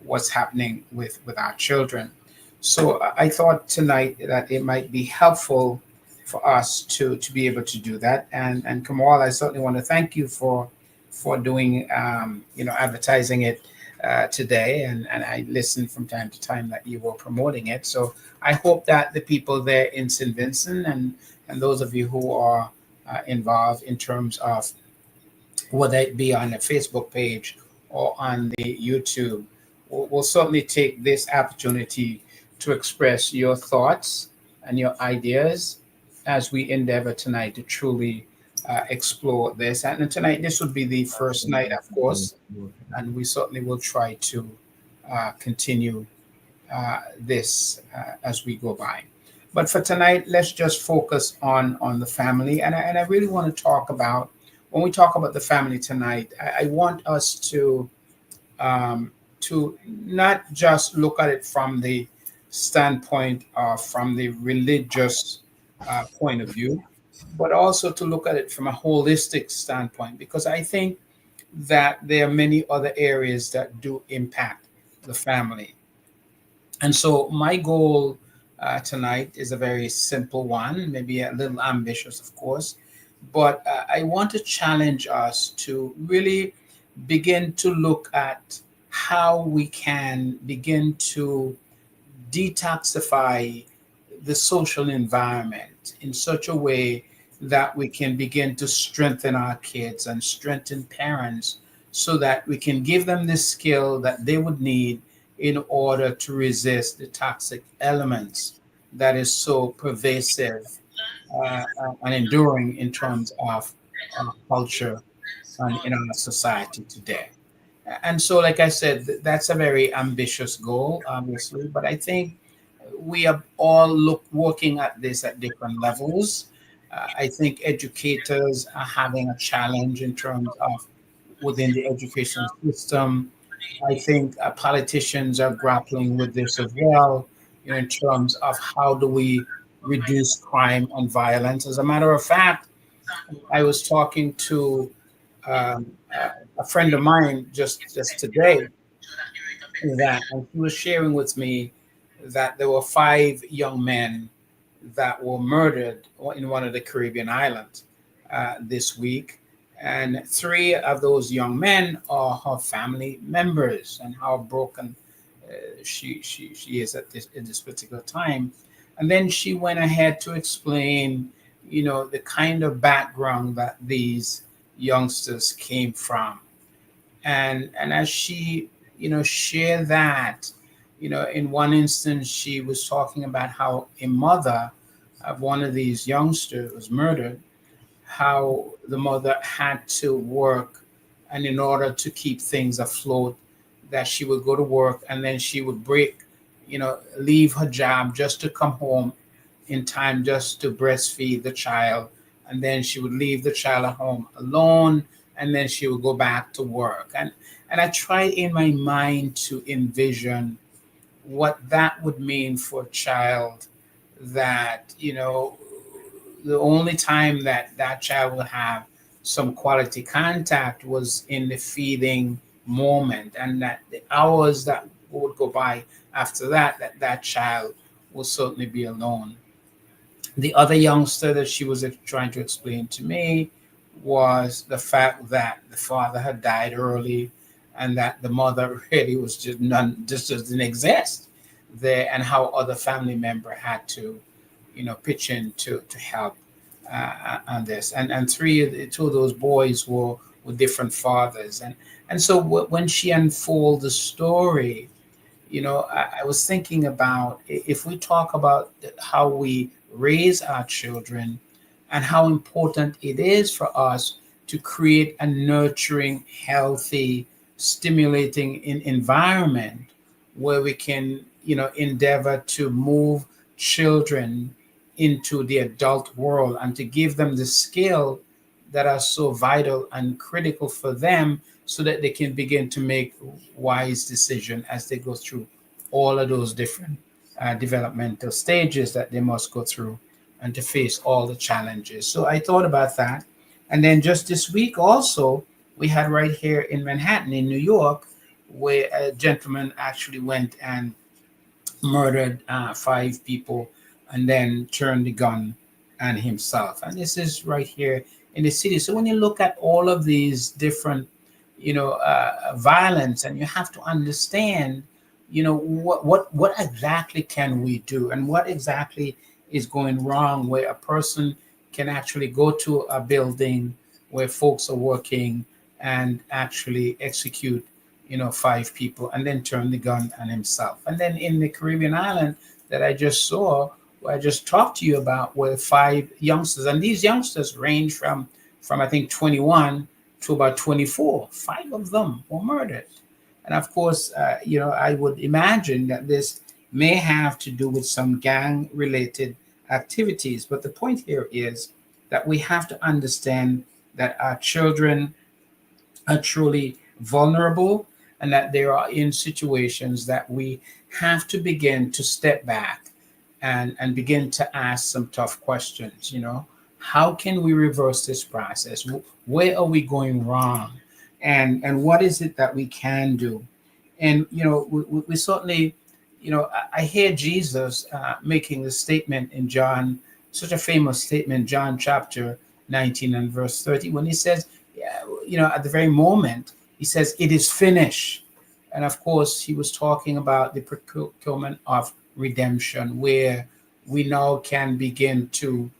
what's happening with our children. So I thought tonight that it might be helpful for us to be able to do that. And Kamal, I certainly want to thank you for doing advertising it today. And I listened from time to time that you were promoting it. So I hope that the people there in St. Vincent and those of you who are involved in terms of whether it be on the Facebook page or on the YouTube, will certainly take this opportunity to express your thoughts and your ideas as we endeavor tonight to truly explore this. And tonight, this would be the first night, of course, and we certainly will try to continue this as we go by. But for tonight, let's just focus on the family, and I really want to talk about when we talk about the family tonight. I want us to not just look at it from the standpoint of from the religious point of view, but also to look at it from a holistic standpoint, because I think that there are many other areas that do impact the family. And so my goal tonight is a very simple one, maybe a little ambitious, of course, but I want to challenge us to really begin to look at how we can begin to detoxify the social environment in such a way that we can begin to strengthen our kids and strengthen parents so that we can give them the skill that they would need in order to resist the toxic elements that is so pervasive and enduring in terms of culture and in our society today. And so, like I said, that's a very ambitious goal, obviously, but I think we are all working at this at different levels. I think educators are having a challenge in terms of within the education system. I think politicians are grappling with this as well, in terms of how do we reduce crime and violence. As a matter of fact, I was talking to um, a friend of mine just today that, and he was sharing with me that there were five young men that were murdered in one of the Caribbean islands this week. And three of those young men are her family members, and how broken she is at this particular time. And then she went ahead to explain, the kind of background that these youngsters came from. And as she, shared that, in one instance, she was talking about how a mother of one of these youngsters was murdered, how the mother had to work, and in order to keep things afloat, that she would go to work and then she would leave her job just to come home in time just to breastfeed the child, and then she would leave the child at home alone, and then she would go back to work. And I tried in my mind to envision what that would mean for a child, that the only time that that child will have some quality contact was in the feeding moment, and that the hours that would go by after that, that child will certainly be alone. The other youngster that she was trying to explain to me was the fact that the father had died early, and that the mother really was just none, just didn't exist there, and how other family member had to, pitch in to help on this. And two of those boys were with different fathers, and so when she unfolded the story, I was thinking about, if we talk about how we raise our children and how important it is for us to create a nurturing, healthy, stimulating environment where we can, endeavor to move children into the adult world and to give them the skill that are so vital and critical for them, so that they can begin to make wise decisions as they go through all of those different developmental stages that they must go through, and to face all the challenges. So I thought about that. And then just this week also, we had right here in Manhattan, in New York, where a gentleman actually went and murdered 5 people and then turned the gun on himself. And this is right here in the city. So when you look at all of these different, violence, and you have to understand, what exactly can we do, and what exactly is going wrong, where a person can actually go to a building where folks are working and actually execute 5 people and then turn the gun on himself. And then in the Caribbean island that I just saw, where I just talked to you about, were 5 youngsters, and these youngsters range from I think 21 to about 24. 5 of them were murdered. And of course, I would imagine that this may have to do with some gang related activities. But the point here is that we have to understand that our children are truly vulnerable, and that they are in situations that we have to begin to step back and begin to ask some tough questions. How can we reverse this process? Where are we going wrong? And what is it that we can do? And we certainly, I hear Jesus making the statement in John, such a famous statement, John chapter 19 and verse 30, when he says, at the very moment, he says, "It is finished." And of course, he was talking about the procurement of redemption, where we now can begin to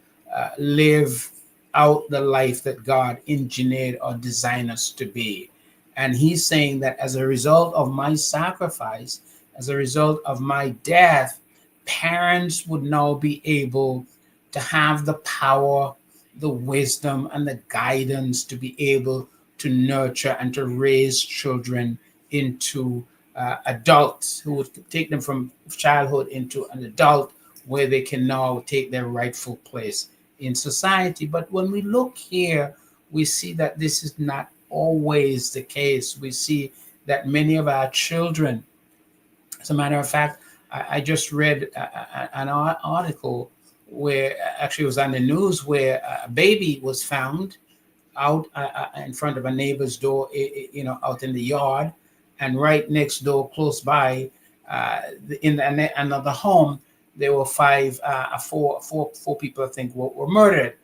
live out the life that God engineered or designed us to be. And he's saying that as a result of my sacrifice, as a result of my death, parents would now be able to have the power, the wisdom, and the guidance to be able to nurture and to raise children into adults who would take them from childhood into an adult, where they can now take their rightful place in society. But when we look here, we see that this is not always the case. We see that many of our children, as a matter of fact, I just read an article where actually it was on the news, where a baby was found out in front of a neighbor's door, out in the yard, and right next door, close by, in another home, there were four people, I think, were murdered,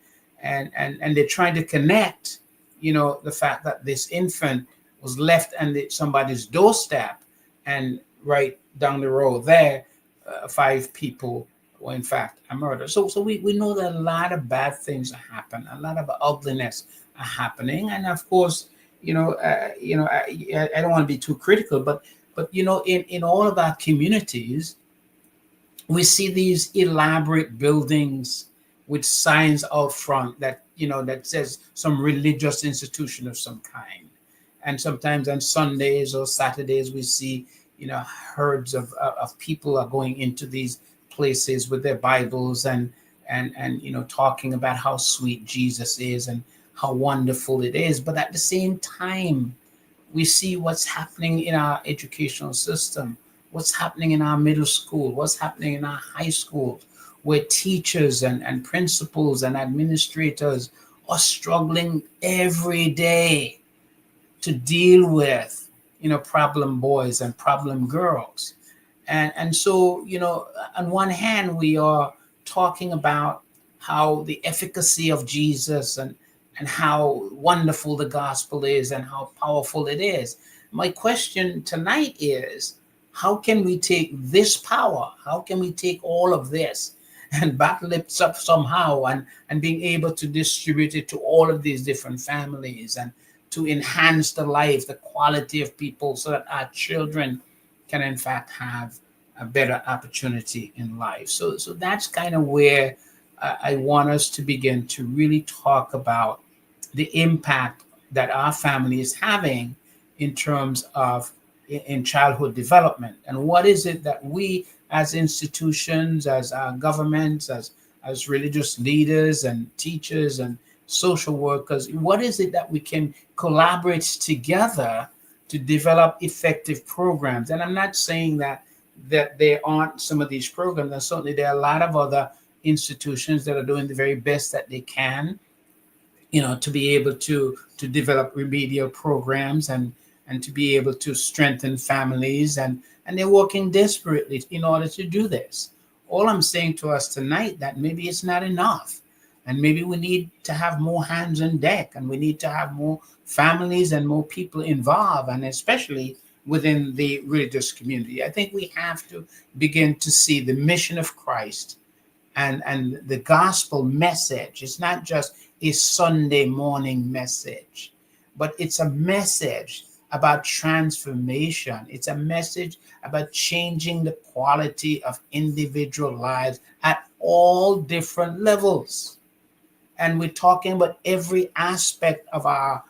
and they're trying to connect, the fact that this infant was left on somebody's doorstep, and right down the road there, 5 people were in fact a murder. So we know that a lot of bad things happen, a lot of ugliness are happening, and of course, I don't want to be too critical, but in all of our communities, we see these elaborate buildings with signs out front that says some religious institution of some kind. And sometimes on Sundays or Saturdays, we see herds of people are going into these places with their Bibles and talking about how sweet Jesus is and how wonderful it is. But at the same time, we see what's happening in our educational system, what's happening in our middle school, what's happening in our high school, where teachers and principals and administrators are struggling every day to deal with, problem boys and problem girls. And so, on one hand, we are talking about how the efficacy of Jesus and how wonderful the gospel is and how powerful it is. My question tonight is, how can we take this power? How can we take all of this and battle it up somehow and being able to distribute it to all of these different families and to enhance the life, the quality of people, so that our children can in fact have a better opportunity in life. So that's kind of where I want us to begin to really talk about the impact that our family is having in terms of in childhood development, and what is it that we as institutions, as our governments, as religious leaders and teachers and social workers, what is it that we can collaborate together to develop effective programs? And I'm not saying that there aren't some of these programs, and certainly there are a lot of other institutions that are doing the very best that they can, to be able to develop remedial programs and and to be able to strengthen families, and they're working desperately in order to do this. All I'm saying to us tonight that maybe it's not enough, and maybe we need to have more hands on deck, and we need to have more families and more people involved, and especially within the religious community. I think we have to begin to see the mission of Christ and the gospel message. It's not just a Sunday morning message, but it's a message about transformation. It's a message about changing the quality of individual lives at all different levels. And we're talking about every aspect of our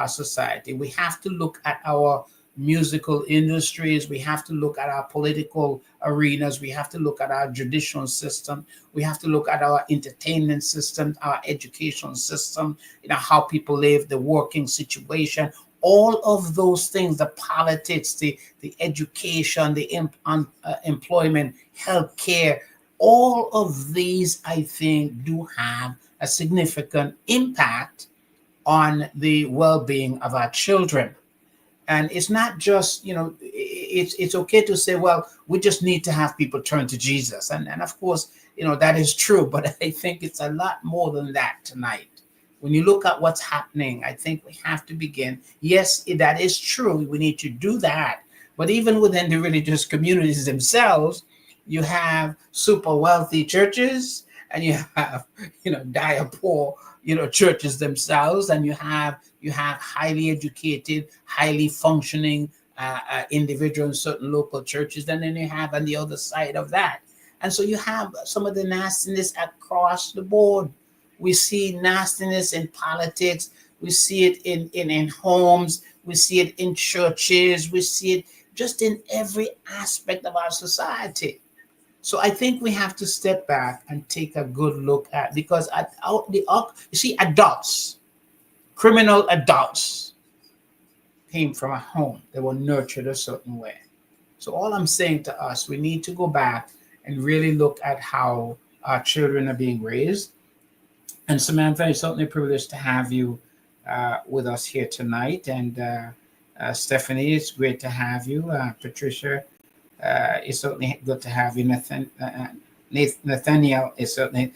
society. We have to look at our musical industries. We have to look at our political arenas. We have to look at our judicial system. We have to look at our entertainment system, our education system, how people live, the working situation, all of those things, the politics, the education, the employment, healthcare, all of these, I think, do have a significant impact on the well-being of our children. And it's not just, it's okay to say, well, we just need to have people turn to Jesus. And of course, that is true, but I think it's a lot more than that tonight. When you look at what's happening, I think we have to begin. Yes, that is true. We need to do that. But even within the religious communities themselves, you have super wealthy churches, and you have, dire poor, churches themselves, and you have highly educated, highly functioning individuals in certain local churches, and then you have on the other side of that. And so you have some of the nastiness across the board. We see nastiness in politics. We see it in homes. We see it in churches. We see it just in every aspect of our society. So I think we have to step back and take a good look at, because you see, adults, criminal adults, came from a home. They were nurtured a certain way. So all I'm saying to us, we need to go back and really look at how our children are being raised. And Samantha, it's certainly a privilege to have you with us here tonight. And Stephanie, it's great to have you. Patricia, it's certainly good to have you. Nathaniel, it's certainly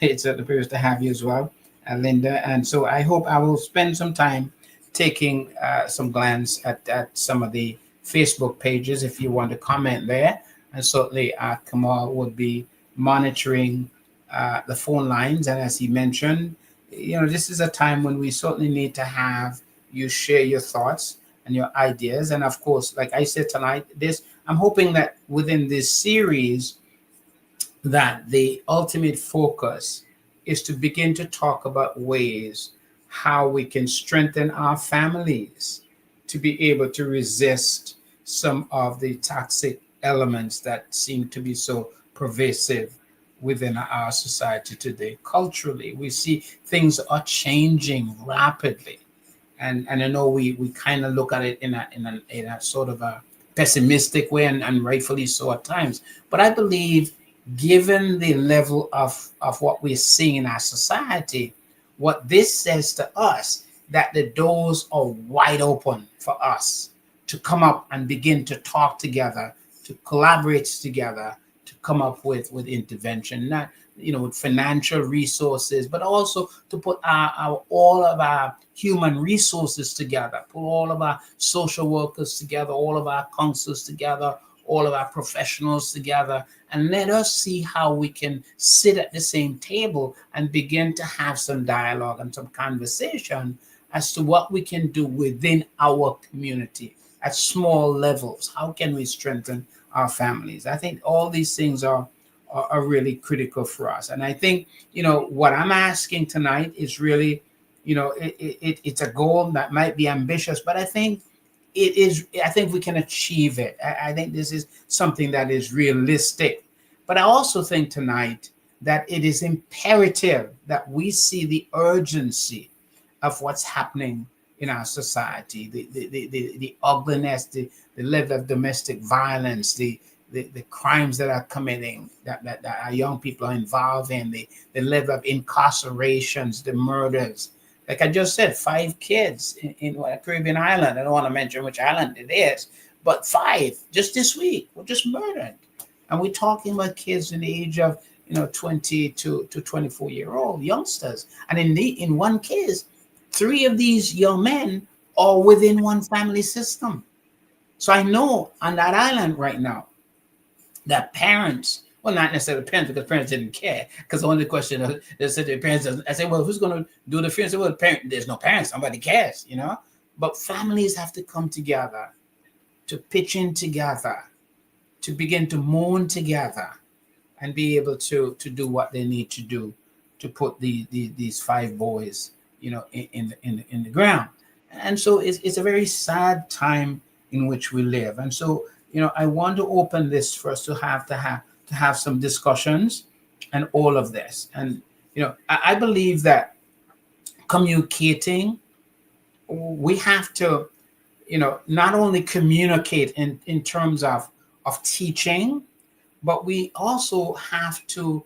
it's certainly a privilege to have you as well, Linda. And so I hope I will spend some time taking some glance at some of the Facebook pages if you want to comment there. And certainly Kamal would be monitoring the phone lines. And as he mentioned, this is a time when we certainly need to have you share your thoughts and your ideas. And of course, like I said tonight, I'm hoping that within this series, that the ultimate focus is to begin to talk about ways how we can strengthen our families to be able to resist some of the toxic elements that seem to be so pervasive within our society today. Culturally, we see things are changing rapidly. And I know we kind of look at it in a sort of a pessimistic way, and rightfully so at times. But I believe, given the level of what we're seeing in our society, what this says to us, that the doors are wide open for us to come up and begin to talk together, to collaborate together, to come up with intervention, not with financial resources, but also to put all of our human resources together, put all of our social workers together, all of our counselors together, all of our professionals together, and let us see how we can sit at the same table and begin to have some dialogue and some conversation as to what we can do within our community at small levels. How can we strengthen our families? I think all these things are really critical for us. And I think, what I'm asking tonight is really, it's a goal that might be ambitious, but I think I think we can achieve it. I think this is something that is realistic. But I also think tonight that it is imperative that we see the urgency of what's happening in our society, the ugliness, the level of domestic violence, the crimes that are committing, that our young people are involved in, the level of incarcerations, the murders, like I just said, 5 kids in a Caribbean island. I don't want to mention which island it is, but 5 just this week were just murdered. And we're talking about kids in the age of 20 to 24-year old youngsters. And in one case, 3 of these young men are within one family system. So I know on that island right now that parents, well, not necessarily parents, because parents didn't care. Because the only question they said to parents, I said, well, who's going to do the funeral? Well, there's no parents, nobody cares. But families have to come together, to pitch in together, to begin to mourn together, and be able to do what they need to do to put these 5 boys, in the ground. And so it's a very sad time in which we live. And so, I want to open this for us to have some discussions and all of this. And I believe that communicating, we have to, not only communicate in terms of teaching, but we also have to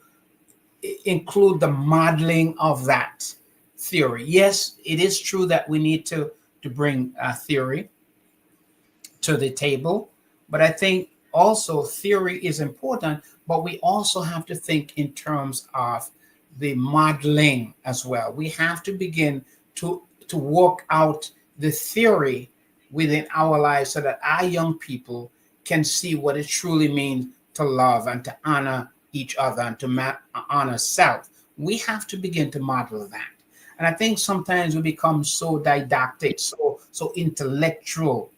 include the modeling of that theory. Yes, it is true that we need to bring theory to the table, but I think also theory is important, but we also have to think in terms of the modeling as well. We have to begin to work out the theory within our lives so that our young people can see what it truly means to love and to honor each other and to honor self. We have to begin to model that. And I think sometimes we become so didactic, so intellectual,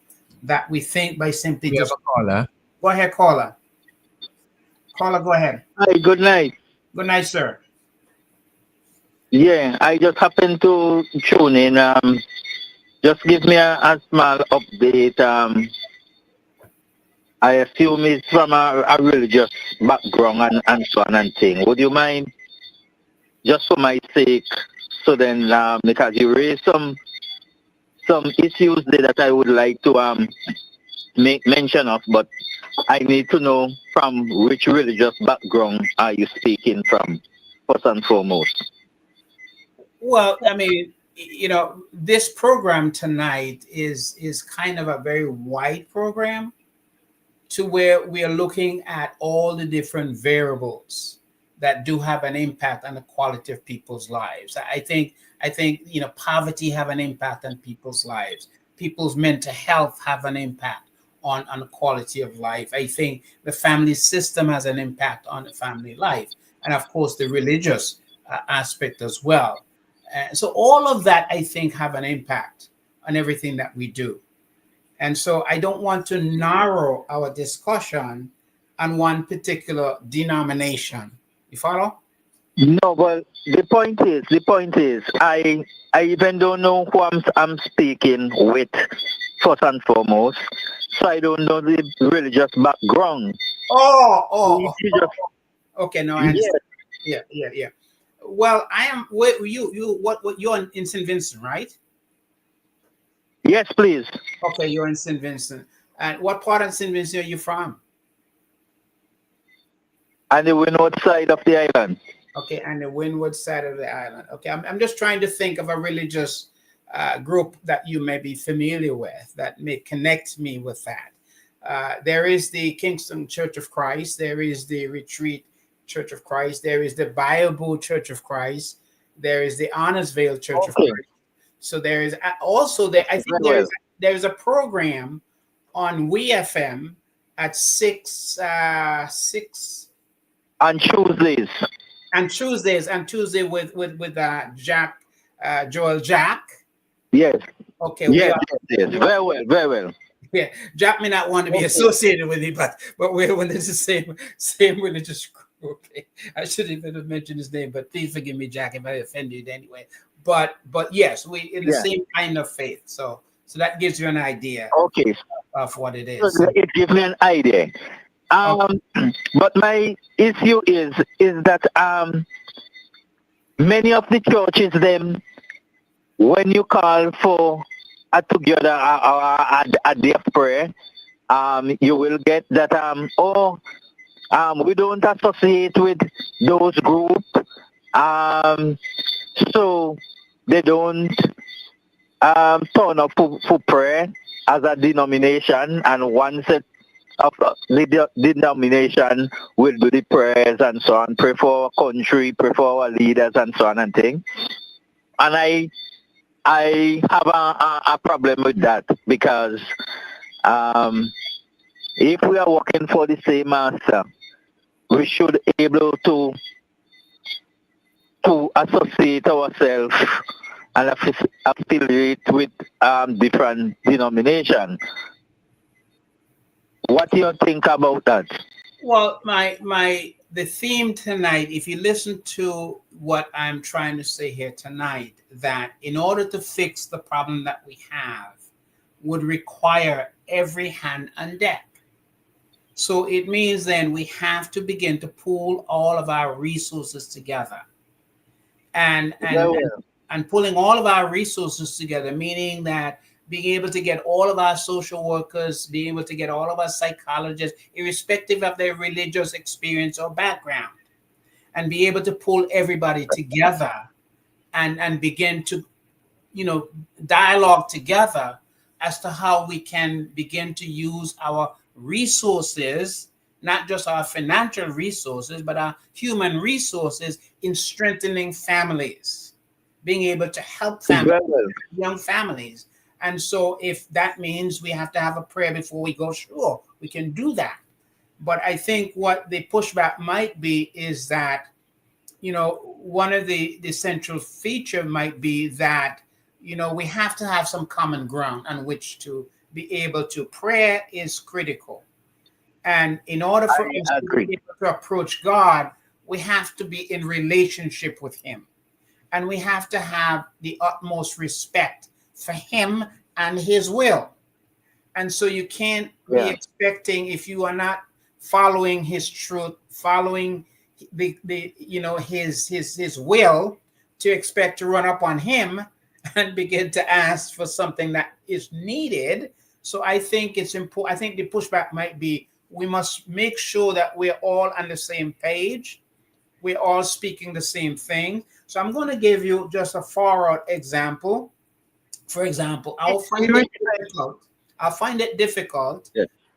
that we think by simply We have just a caller. go ahead, caller. Caller, go ahead. Hi, good night. Good night, sir. Yeah, I just happened to tune in. Just give me a small update. I assume it's from a religious background and so on and thing. Would you mind, just for my sake, so then because you raised some issues there that I would like to make mention of, but I need to know from which religious background are you speaking from, first and foremost. Well, I mean, this program tonight is kind of a very wide program, to where we are looking at all the different variables that do have an impact on the quality of people's lives. I think poverty have an impact on people's lives. People's mental health have an impact on the quality of life. I think the family system has an impact on the family life, and of course the religious aspect as well. So all of that, I think, have an impact on everything that we do. And so I don't want to narrow our discussion on one particular denomination. You follow? No, but the point is, I even don't know who I'm speaking with, first and foremost. So I don't know the religious background. Oh, If you just, okay. No, I yes, understand. Yeah. Well, I am. Wait, what? You're in St. Vincent, right? yes, please. Okay, you're in St. Vincent. And what part of St. Vincent are you from? And the north side of the island. Okay, and the windward side of the island. Okay, I'm just trying to think of a religious group that you may be familiar with that may connect me with that. There is the Kingston Church of Christ. There is the Retreat Church of Christ. There is the Bible Church of Christ. There is the Honorsville Church of Okay, Christ. So there is also there. I think very well. there's a program on WeFM at six On Tuesdays. and Tuesdays and Tuesday with Jack Joel Jack. Yes, Okay, we yes, are. yes, yes. Very well, very well. Yeah, Jack may not want to be Okay. associated with it, but we're when it's the same religious group. Okay, I shouldn't even have mentioned his name, but please forgive me, Jack, if I offended anyway. But yes, we in the Yeah. same kind of faith. So that gives you an idea Okay. of what it So is. it gives me an idea. Okay. Um, but my issue is that many of the churches them, when you call for a together or a day of prayer, you will get that we don't associate with those groups. Um, so they don't turn up for prayer as a denomination, and one set of the denomination will do the prayers and so on, pray for our country, pray for our leaders and so on and things. And I have a problem with that because if we are working for the same master, we should be able to associate ourselves and affiliate with different denominations. What do you think about that? Well, the theme tonight, if you listen to what I'm trying to say here tonight, that in order to fix the problem that we have would require every hand on deck. So it means then we have to begin to pool all of our resources together. And pulling all of our resources together, meaning that being able to get all of our social workers, being able to get all of our psychologists, irrespective of their religious experience or background, and be able to pull everybody together and begin to, dialogue together as to how we can begin to use our resources, not just our financial resources, but our human resources in strengthening families, being able to help families, young families. And so if that means we have to have a prayer before we go, sure, we can do that. But I think what the pushback might be is that, one of the central feature might be that, we have to have some common ground on which to be able to. Prayer is critical. And in order for us to be able to approach God, we have to be in relationship with him. And we have to have the utmost respect for him and his will. And so you can't be expecting, if you are not following his truth, following his will, to expect to run up on him and begin to ask for something that is needed. So I think it's important. I think the pushback might be, we must make sure that we're all on the same page. We're all speaking the same thing. So I'm going to give you just a far out example. For example, I'll find it difficult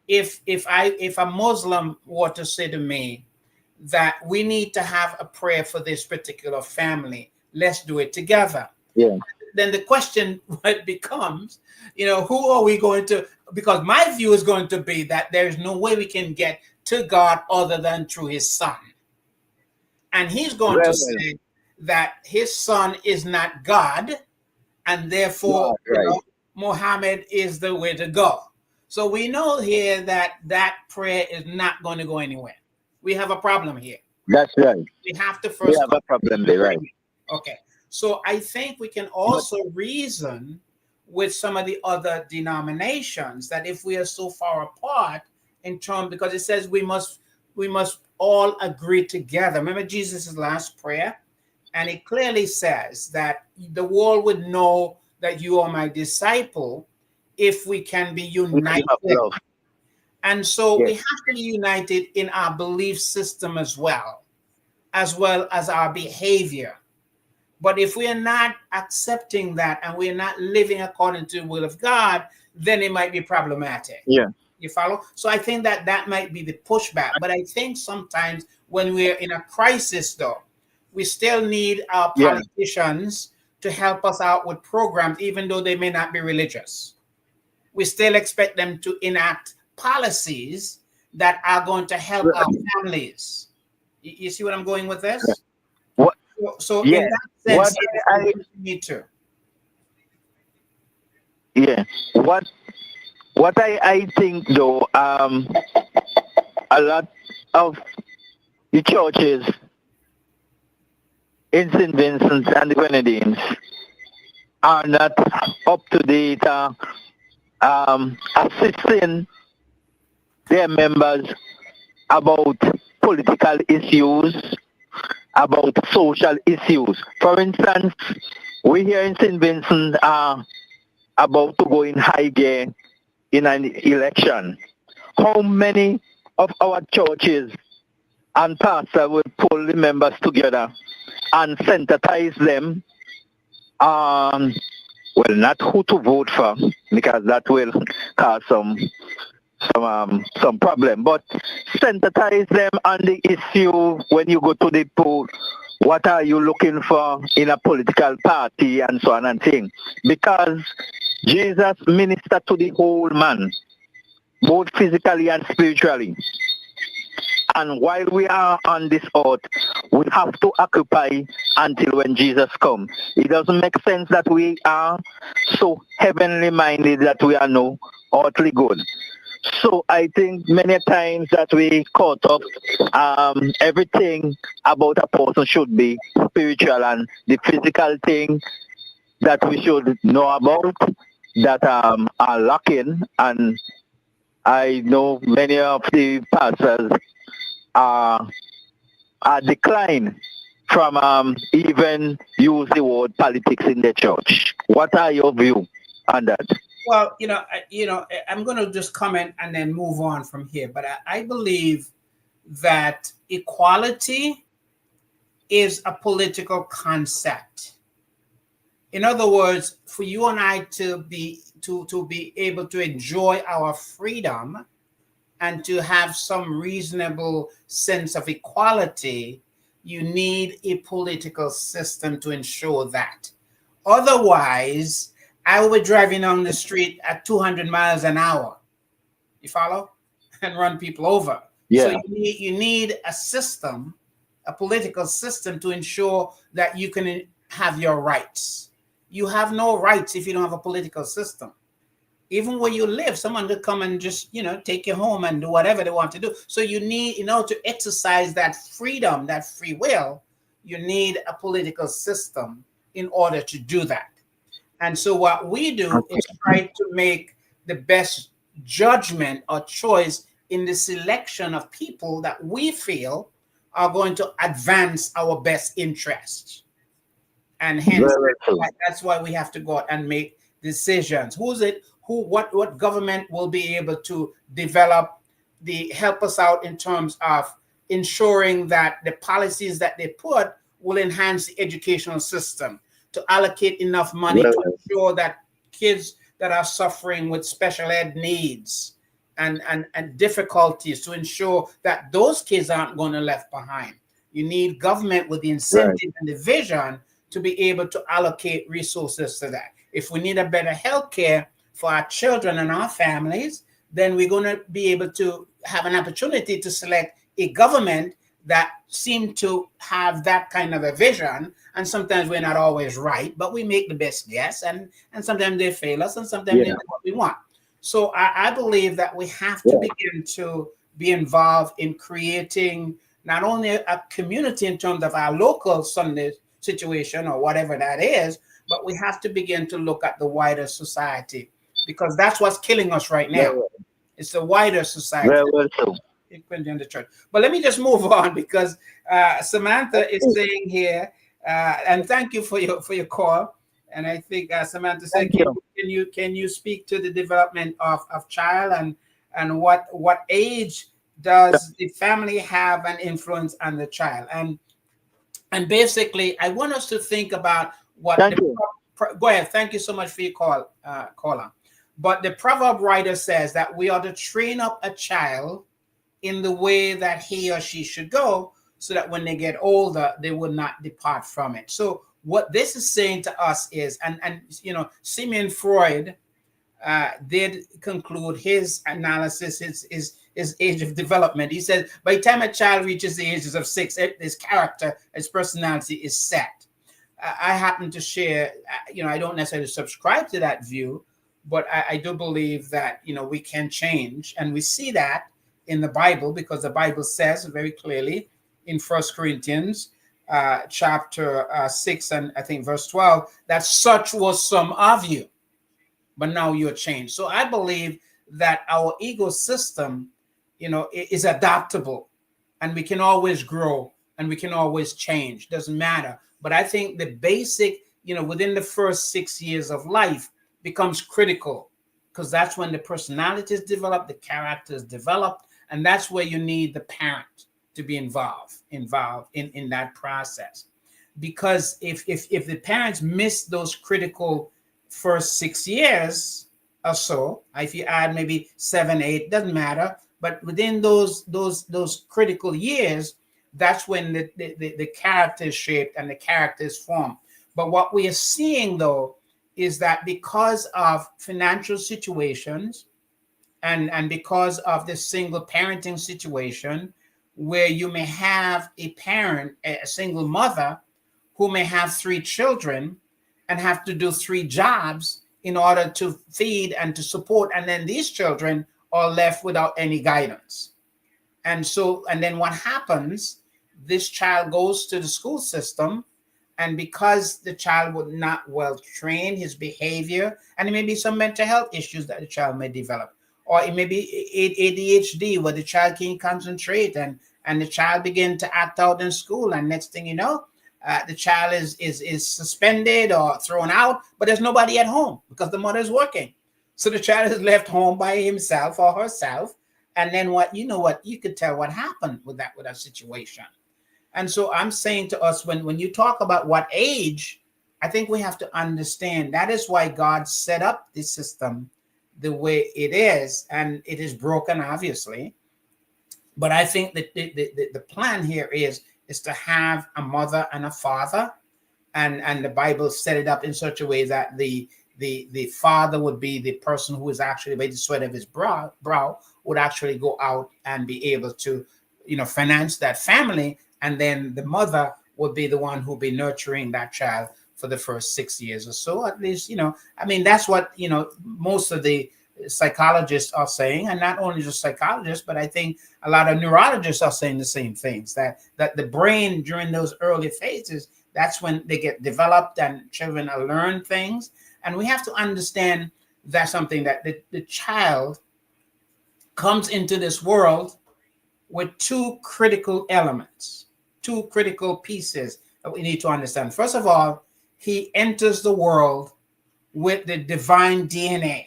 if a Muslim were to say to me that we need to have a prayer for this particular family. Let's do it together. Yeah. Then the question becomes, who are we going to? Because my view is going to be that there is no way we can get to God other than through his son. And he's going to say that his son is not God, and therefore Muhammad is the way to go. So we know here that prayer is not going to go anywhere. We have a problem here. That's right. We have to first have a problem there, right? Okay. So I think we can also reason with some of the other denominations that if we are so far apart in terms, because it says we must all agree together. Remember Jesus' last prayer? And it clearly says that the world would know that you are my disciple if we can be united. And so we have to be united in our belief system as well as our behavior. But if we are not accepting that and we are not living according to the will of God, then it might be problematic. Yeah. You follow? So I think that might be the pushback. But I think sometimes when we're in a crisis, though, we still need our politicians to help us out with programs, even though they may not be religious. We still expect them to enact policies that are going to help our families. You see what I'm going with this? So in that sense, I need to. Yeah. What I think though, a lot of the churches in St. Vincent and the Grenadines are not up to date, assisting their members about political issues, about social issues. For instance, we here in St. Vincent are about to go in high gear in an election. How many of our churches and pastors will pull the members together and sensitize them Well, not who to vote for, because that will cause some problem. But sensitize them on the issue when you go to the poll. What are you looking for in a political party and so on and thing? Because Jesus ministered to the whole man, both physically and spiritually. And while we are on this earth, we have to occupy until when Jesus comes. It doesn't make sense that we are so heavenly minded that we are no earthly good. So I think many times that we caught up, everything about a person should be spiritual, and the physical thing that we should know about that are lacking. And I know many of the pastors are decline from even use the word politics in the church. What are your view on that? Well, I'm going to just comment and then move on from here. But I believe that equality is a political concept. In other words, for you and I to be able to enjoy our freedom and to have some reasonable sense of equality, you need a political system to ensure that. Otherwise, I will be driving on the street at 200 miles an hour. You follow? And run people over. Yeah. So you need a system, a political system, to ensure that you can have your rights. You have no rights if you don't have a political system. Even where you live, someone could come and just, take you home and do whatever they want to do. So you need, in order to exercise that freedom, that free will, you need a political system in order to do that. And so what we do is try to make the best judgment or choice in the selection of people that we feel are going to advance our best interests. And hence, that's why we have to go out and make decisions. What government will be able to develop help us out in terms of ensuring that the policies that they put will enhance the educational system, to allocate enough money to ensure that kids that are suffering with special ed needs and difficulties, to ensure that those kids aren't going to left behind. You need government with the incentive and the vision to be able to allocate resources to that. If we need a better health care for our children and our families, then we're going to be able to have an opportunity to select a government that seem to have that kind of a vision. And sometimes we're not always right, but we make the best guess, and sometimes they fail us, and sometimes they do what we want. So I believe that we have to begin to be involved in creating not only a community in terms of our local Sunday situation or whatever that is, but we have to begin to look at the wider society, because that's what's killing us right now. It's the wider society. In the church. But let me just move on, because Samantha is saying here, and thank you for your call. And I think Samantha said, can you speak to the development of child, and what age does the family have an influence on the child? And basically, I want us to think about what. Go ahead. Thank you so much for your call, caller. But the proverb writer says that we are to train up a child in the way that he or she should go, so that when they get older, they will not depart from it. So what this is saying to us is, and Sigmund Freud did conclude his analysis, his age of development. He said by the time a child reaches the ages of 6, his character, his personality is set. I happen to share, I don't necessarily subscribe to that view, but I do believe that, we can change. And we see that in the Bible, because the Bible says very clearly in 1 Corinthians chapter 6 and I think verse 12, that such was some of you, but now you're changed. So I believe that our ego system, is adaptable, and we can always grow and we can always change. Doesn't matter. But I think the basic, within the first 6 years of life becomes critical, because that's when the personalities develop, the characters develop, and that's where you need the parent to be involved in that process. because if the parents miss those critical first 6 years or so, if you add maybe 7, 8, doesn't matter, but within those critical years, that's when the character is shaped and the character is formed. But what we are seeing though is that because of financial situations and because of the single parenting situation, where you may have a parent, a single mother, who may have 3 children and have to do 3 jobs in order to feed and to support, and then these children are left without any guidance. And then what happens, this child goes to the school system, and because the child was not well trained, his behavior, and it may be some mental health issues that the child may develop, or it may be ADHD, where the child can't concentrate, and the child begin to act out in school, and next thing you know, the child is suspended or thrown out, but there's nobody at home because the mother is working. So the child is left home by himself or herself. And then you could tell what happened with that situation. And so I'm saying to us, when you talk about what age, I think we have to understand that is why God set up this system the way it is, and it is broken, obviously. But I think that the plan here is to have a mother and a father, and the Bible set it up in such a way that the father would be the person who is actually by the sweat of his brow would actually go out and be able to, finance that family, and then the mother would be the one who would be nurturing that child for the first 6 years or so, at least. That's what most of the psychologists are saying, and not only just psychologists, but I think a lot of neurologists are saying the same things, that the brain during those early phases, that's when they get developed and children learn things. And we have to understand that something, that the child comes into this world with 2 critical elements, 2 critical pieces that we need to understand. First of all, he enters the world with the divine DNA.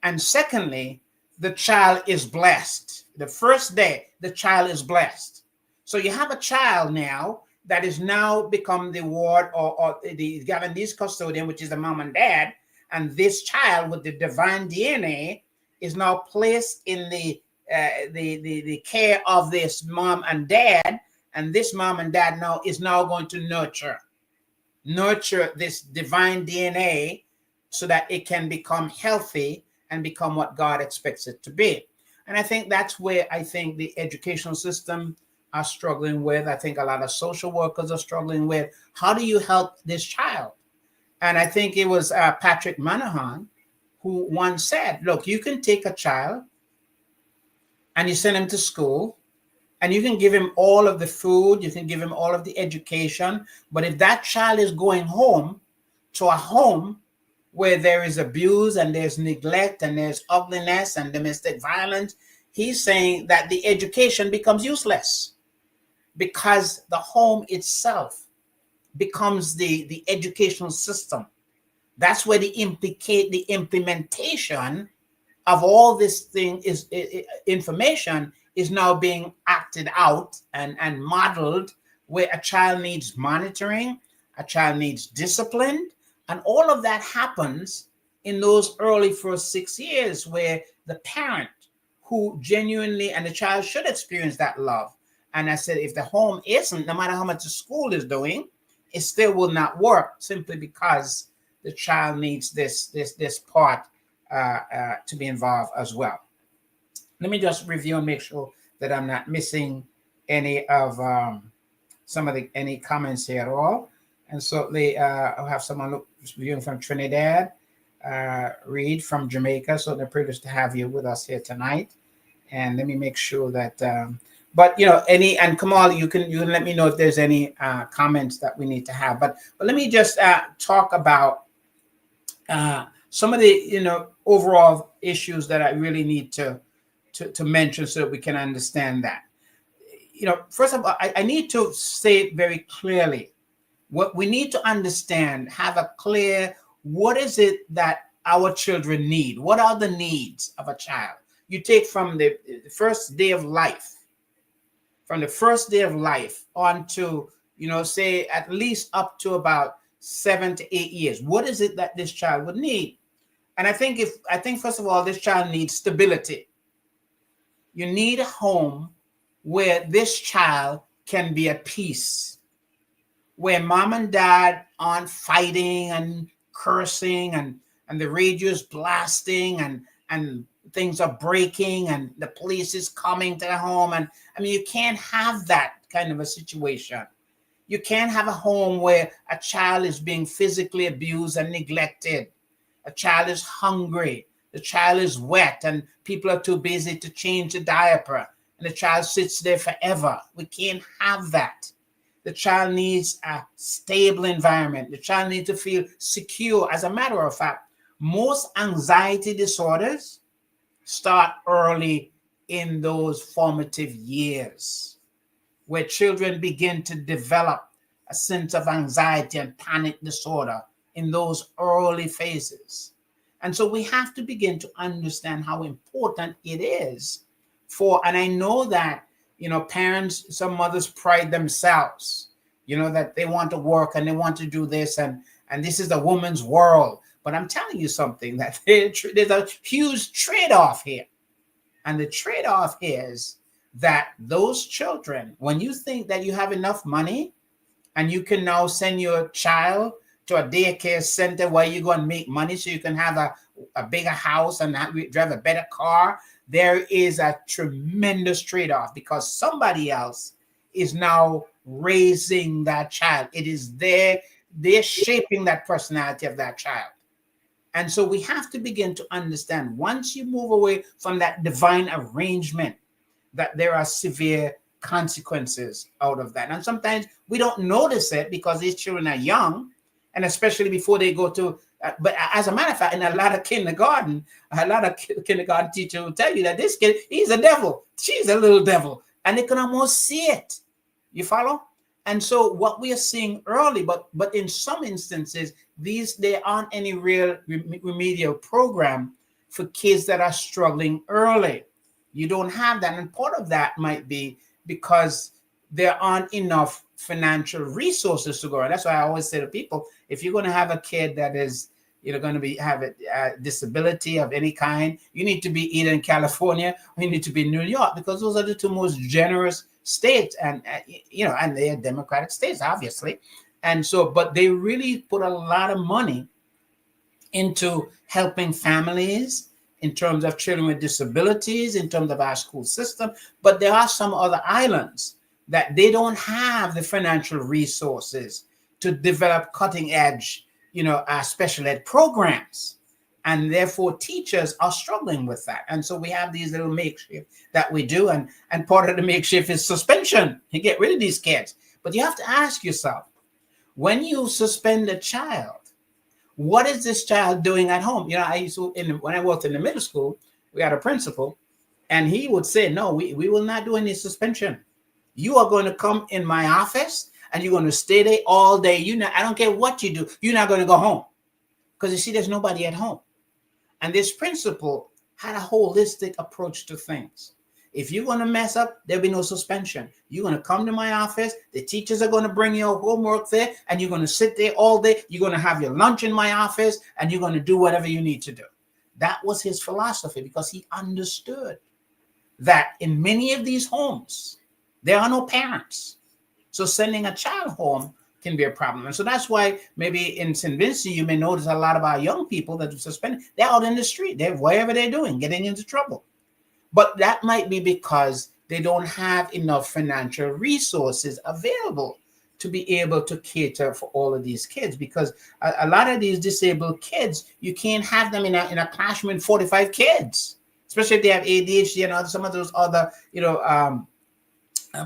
And secondly, the child is blessed. The first day, the child is blessed. So you have a child now that is now become the ward or the Guyanese custodian, which is the mom and dad. And this child with the divine DNA is now placed in the care of this mom and dad. And this mom and dad now is going to nurture this divine DNA so that it can become healthy and become what God expects it to be. And I think that's where I think the educational system are struggling with. I think a lot of social workers are struggling with, how do you help this child? And I think it was Patrick Moynihan who once said, look, you can take a child and you send him to school, and you can give him all of the food, you can give him all of the education, but if that child is going home to a home where there is abuse and there's neglect and there's ugliness and domestic violence, he's saying that the education becomes useless, because the home itself becomes the educational system. That's where the implementation of all this thing is information is now being acted out and modeled, where a child needs monitoring, a child needs discipline, and all of that happens in those early first 6 years, where the parent who genuinely, and the child should experience that love. And I said, if the home isn't, no matter how much the school is doing, it still will not work, simply because the child needs this part to be involved as well. Let me just review and make sure that I'm not missing any of any comments here at all. And certainly I'll have someone viewing from Trinidad, Reed from Jamaica. So they're privileged to have you with us here tonight. And let me make sure that, and Kamal, you can let me know if there's any comments that we need to have. But let me just talk about some of the overall issues that I really need to mention, so that we can understand that. First of all, I need to say very clearly what we need to understand, have a clear, what is it that our children need? What are the needs of a child? You take from the first day of life, on to, say at least up to about 7 to 8 years. What is it that this child would need? And I think first of all, this child needs stability. You need a home where this child can be at peace, where mom and dad aren't fighting and cursing and the radio's blasting and things are breaking and the police is coming to the home. And I mean, you can't have that kind of a situation. You can't have a home where a child is being physically abused and neglected. A child is hungry. The child is wet and people are too busy to change the diaper. And the child sits there forever. We can't have that. The child needs a stable environment. The child needs to feel secure. As a matter of fact, most anxiety disorders start early in those formative years, where children begin to develop a sense of anxiety and panic disorder in those early phases. And so we have to begin to understand how important it is and I know that, parents, some mothers pride themselves, that they want to work and they want to do this and this is a woman's world. But I'm telling you something, that there's a huge trade-off here. And the trade-off is that those children, when you think that you have enough money and you can now send your child to a daycare center where you're going to make money so you can have a bigger house and drive a better car, there is a tremendous trade-off because somebody else is now raising that child. It is they're shaping that personality of that child. And so we have to begin to understand, once you move away from that divine arrangement, that there are severe consequences out of that. And sometimes we don't notice it because these children are young, and especially before they go to, but as a matter of fact, in a lot of kindergarten teachers will tell you that this kid, he's a devil, she's a little devil, and they can almost see it. You follow? And so what we are seeing early, but in some instances, there aren't any real remedial program for kids that are struggling early. You don't have that. And part of that might be because there aren't enough financial resources to go around. That's why I always say to people, if you're going to have a kid that is, going to have a disability of any kind, you need to be either in California or you need to be in New York, because those are the two most generous states, and and they are democratic states, obviously. And so, but they really put a lot of money into helping families in terms of children with disabilities, in terms of our school system. But there are some other islands that they don't have the financial resources to develop cutting edge, special ed programs. And therefore teachers are struggling with that. And so we have these little makeshift that we do. And part of the makeshift is suspension. You get rid of these kids. But you have to ask yourself, when you suspend a child, what is this child doing at home? I used to, when I worked in the middle school, we had a principal, and he would say, no, we will not do any suspension. You are going to come in my office and you're going to stay there all day. I don't care what you do. You're not going to go home. Because you see, there's nobody at home. And this principal had a holistic approach to things. If you're going to mess up, there'll be no suspension. You're going to come to my office. The teachers are going to bring your homework there, and you're going to sit there all day. You're going to have your lunch in my office, and you're going to do whatever you need to do. That was his philosophy, because he understood that in many of these homes, there are no parents. So sending a child home can be a problem. And so that's why maybe in St. Vincent, you may notice a lot of our young people that are suspended, they're out in the street, they're wherever they're doing, getting into trouble. But that might be because they don't have enough financial resources available to be able to cater for all of these kids. Because a lot of these disabled kids, you can't have them in a classroom with 45 kids, especially if they have ADHD and some of those other,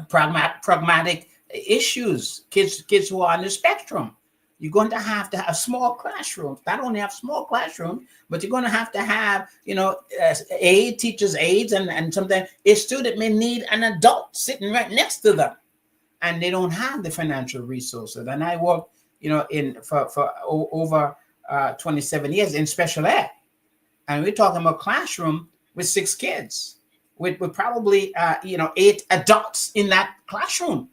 pragmatic issues, kids who are on the spectrum. You're going to have small classrooms. Not only have small classrooms, but you're going to have, teachers' aides, and sometimes a student may need an adult sitting right next to them, and they don't have the financial resources. And I worked, for over 27 years in special ed, and we're talking about classroom with 6 kids, with probably 8 adults in that classroom.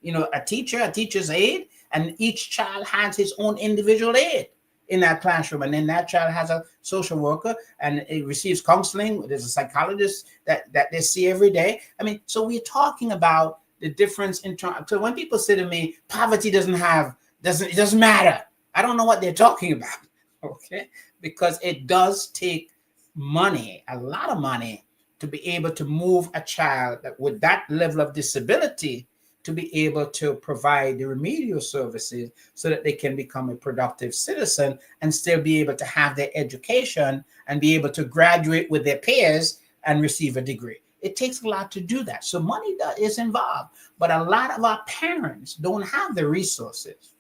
a teacher, a teacher's aide, and each child has his own individual aide in that classroom. And then that child has a social worker and it receives counseling. There's a psychologist that they see every day. I mean, so we're talking about the difference in terms. So when people say to me, poverty it doesn't matter. I don't know what they're talking about. Okay. Because it does take money, a lot of money, to be able to move a child with that level of disability to be able to provide the remedial services so that they can become a productive citizen and still be able to have their education and be able to graduate with their peers and receive a degree. It takes a lot to do that. So money is involved, but a lot of our parents don't have the resources.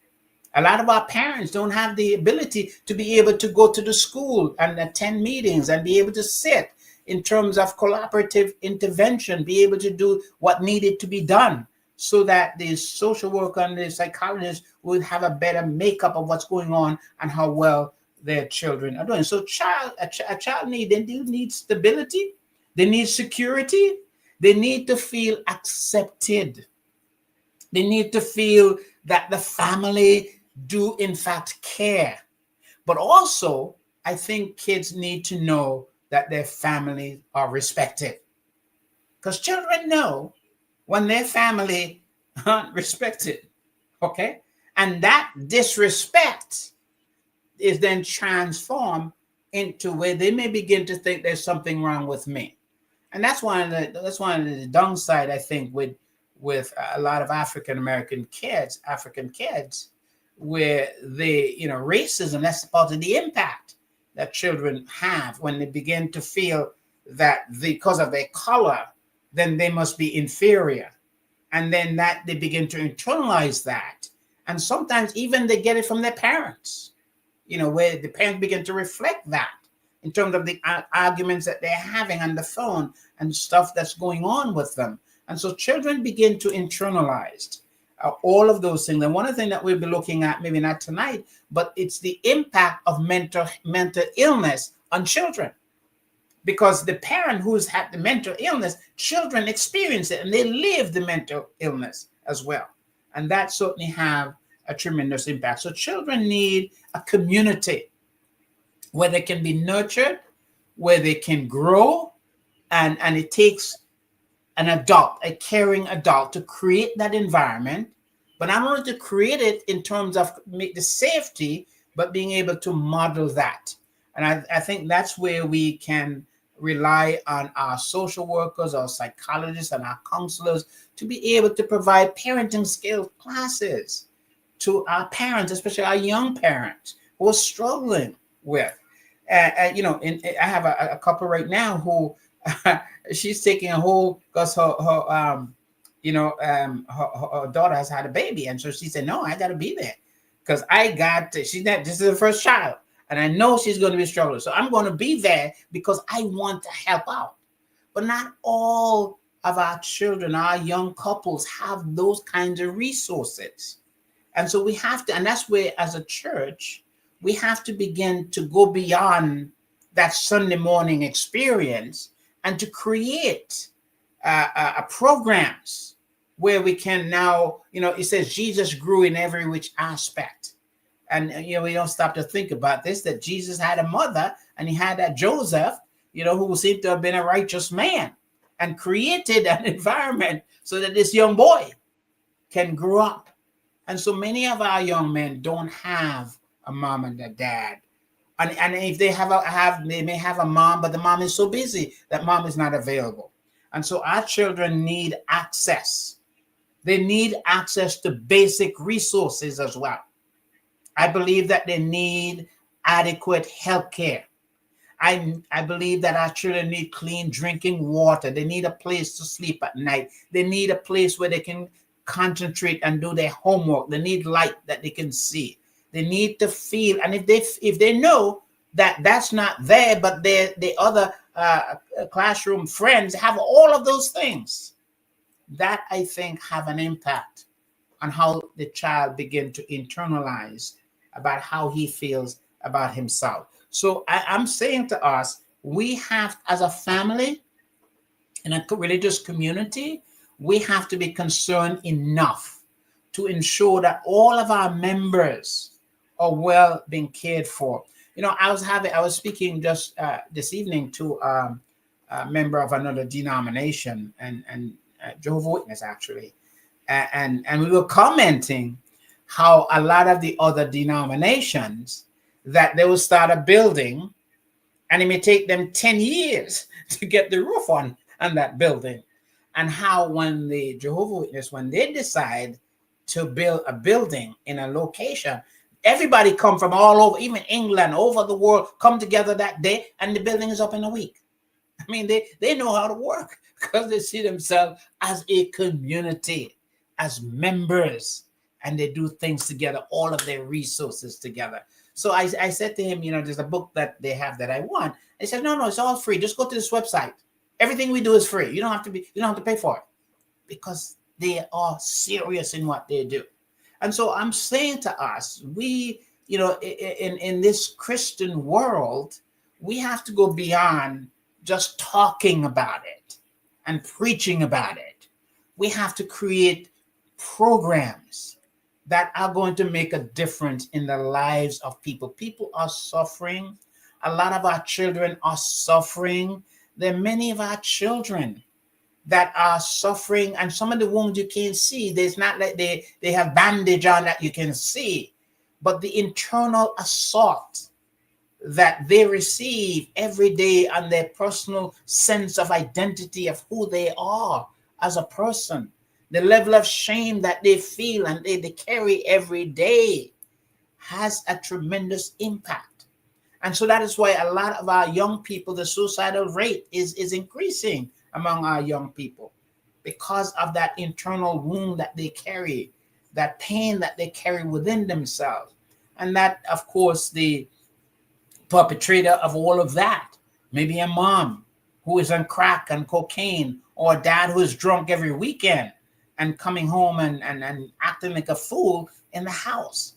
A lot of our parents don't have the ability to be able to go to the school and attend meetings and be able to sit in terms of collaborative intervention, be able to do what needed to be done so that the social worker and the psychologist would have a better makeup of what's going on and how well their children are doing. So a child needs stability. They need security. They need to feel accepted. They need to feel that the family do in fact care. But also, I think kids need to know that their families are respected. Because children know when their family aren't respected, okay? And that disrespect is then transformed into where they may begin to think there's something wrong with me. And that's one of the downside, I think, with a lot of African kids, where racism, that's part of the impact that children have when they begin to feel that because of their color, then they must be inferior. And then that they begin to internalize that. And sometimes even they get it from their parents, where the parents begin to reflect that in terms of the arguments that they're having on the phone and stuff that's going on with them. And so children begin to internalize all of those things. And one of the things that we'll be looking at, maybe not tonight, but it's the impact of mental illness on children. Because the parent who's had the mental illness, children experience it and they live the mental illness as well. And that certainly have a tremendous impact. So children need a community where they can be nurtured, where they can grow, and it takes an adult, a caring adult, to create that environment, but not only to create it in terms of make the safety, but being able to model that. And I think that's where we can rely on our social workers, our psychologists, and our counselors to be able to provide parenting skills classes to our parents, especially our young parents who are struggling with. I have a couple right now who she's taking a whole, because her daughter has had a baby, and so she said, "No, I got to be there because this is the first child." And I know she's going to be struggling. So I'm going to be there because I want to help out. But not all of our children, our young couples have those kinds of resources. And so we have to, and that's where as a church, we have to begin to go beyond that Sunday morning experience and to create programs where we can now, it says Jesus grew in every which aspect. And, we don't stop to think about this, that Jesus had a mother and he had that Joseph, who seemed to have been a righteous man and created an environment so that this young boy can grow up. And so many of our young men don't have a mom and a dad. And if they they may have a mom, but the mom is so busy that mom is not available. And so our children need access. They need access to basic resources as well. I believe that they need adequate health care. I believe that our children need clean drinking water. They need a place to sleep at night. They need a place where they can concentrate and do their homework. They need light that they can see. They need to feel, and if they know that that's not there, but the other classroom friends have all of those things, that I think have an impact on how the child begin to internalize about how he feels about himself. So I'm saying to us, we have, as a family, in a religious community, we have to be concerned enough to ensure that all of our members are well being cared for. I was speaking just this evening to a member of another denomination and Jehovah's Witness actually, and we were commenting how a lot of the other denominations that they will start a building and it may take them 10 years to get the roof on that building, and how when the Jehovah's Witness, when they decide to build a building in a location, everybody come from all over, even England, over the world, come together that day, and the building is up in a week. I mean, they know how to work because they see themselves as a community, as members, and they do things together, all of their resources together. So I said to him, there's a book that they have that I want. He said, no, it's all free. Just go to this website. Everything we do is free. You don't have to pay for it, because they are serious in what they do. And so I'm saying to us, we, in this Christian world, we have to go beyond just talking about it and preaching about it. We have to create programs that are going to make a difference in the lives of people. People are suffering. A lot of our children are suffering. There are many of our children that are suffering, and some of the wounds you can't see. There's not like they have bandage on that you can see, but the internal assault that they receive every day on their personal sense of identity of who they are as a person, the level of shame that they feel and they carry every day has a tremendous impact. And so that is why a lot of our young people, the suicidal rate is increasing among our young people, because of that internal wound that they carry, that pain that they carry within themselves. And that, of course, the perpetrator of all of that, maybe a mom who is on crack and cocaine, or a dad who is drunk every weekend and coming home and acting like a fool in the house.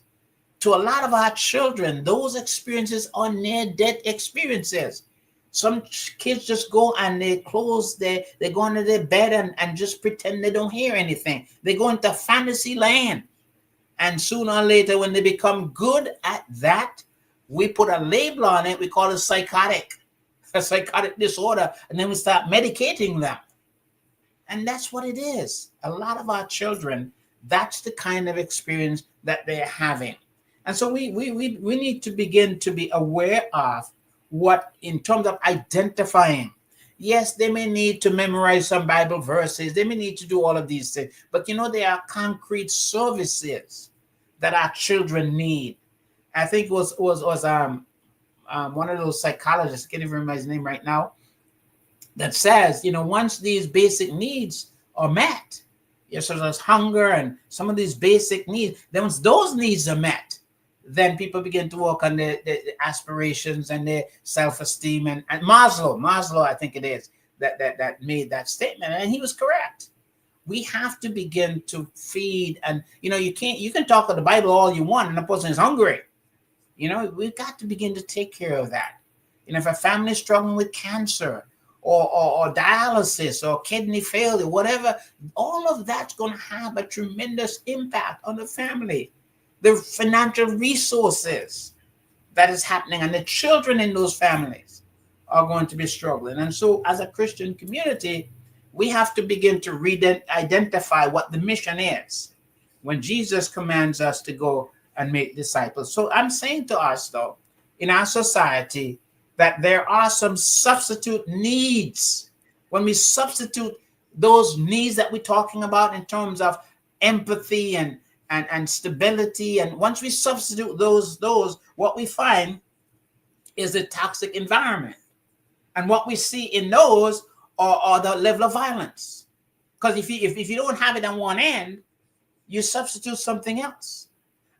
To a lot of our children, those experiences are near-death experiences. Some kids just go and they go into their bed and just pretend they don't hear anything. They go into fantasy land. And sooner or later, when they become good at that, we put a label on it. We call it a psychotic disorder. And then we start medicating them. And that's what it is. A lot of our children, that's the kind of experience that they're having. And so we need to begin to be aware of what, in terms of identifying. Yes, they may need to memorize some Bible verses. They may need to do all of these things. But there are concrete services that our children need. I think it was one of those psychologists, I can't even remember his name right now, that says, once these basic needs are met, so there's hunger and some of these basic needs, then once those needs are met, then people begin to work on the aspirations and their self-esteem. And Maslow, I think it is, that made that statement, and he was correct. We have to begin to feed, and you can talk about the Bible all you want, and the person is hungry. We've got to begin to take care of that. If a family is struggling with cancer or dialysis or kidney failure, whatever, all of that's going to have a tremendous impact on the family. The financial resources that is happening, and the children in those families are going to be struggling. And so as a Christian community, we have to begin to identify what the mission is when Jesus commands us to go and make disciples. So I'm saying to us, though, in our society, that there are some substitute needs. When we substitute those needs that we're talking about in terms of empathy and stability, and once we substitute those, what we find is a toxic environment. And what we see in those are the level of violence. Because if you don't have it on one end, you substitute something else.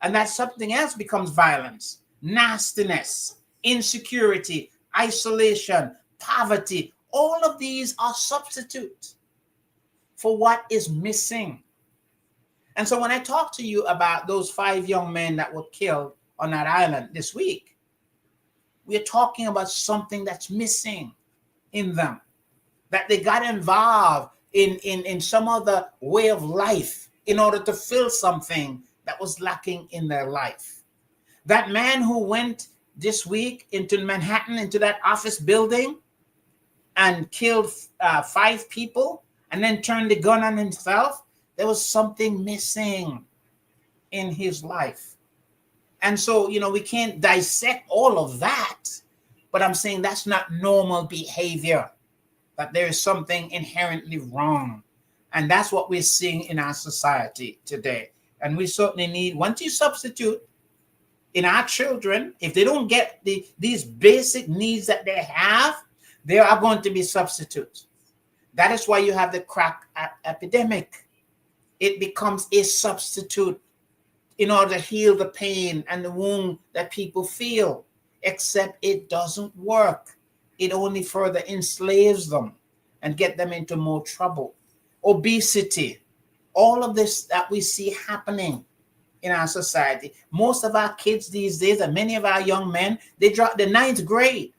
And that something else becomes violence, nastiness, insecurity, isolation, poverty. All of these are substitutes for what is missing. And so when I talk to you about those 5 young men that were killed on that island this week, we're talking about something that's missing in them, that they got involved in some other way of life in order to fill something that was lacking in their life. That man who went this week into Manhattan, into that office building, and killed 5 people and then turned the gun on himself, there was something missing in his life. And so, we can't dissect all of that, but I'm saying that's not normal behavior, that there is something inherently wrong. And that's what we're seeing in our society today. And we certainly need, once you substitute in our children, if they don't get these basic needs that they have, there are going to be substitutes. That is why you have the crack epidemic. It becomes a substitute in order to heal the pain and the wound that people feel, except it doesn't work. It only further enslaves them and get them into more trouble. Obesity, all of this that we see happening in our society. Most of our kids these days, and many of our young men, they drop the 9th grade.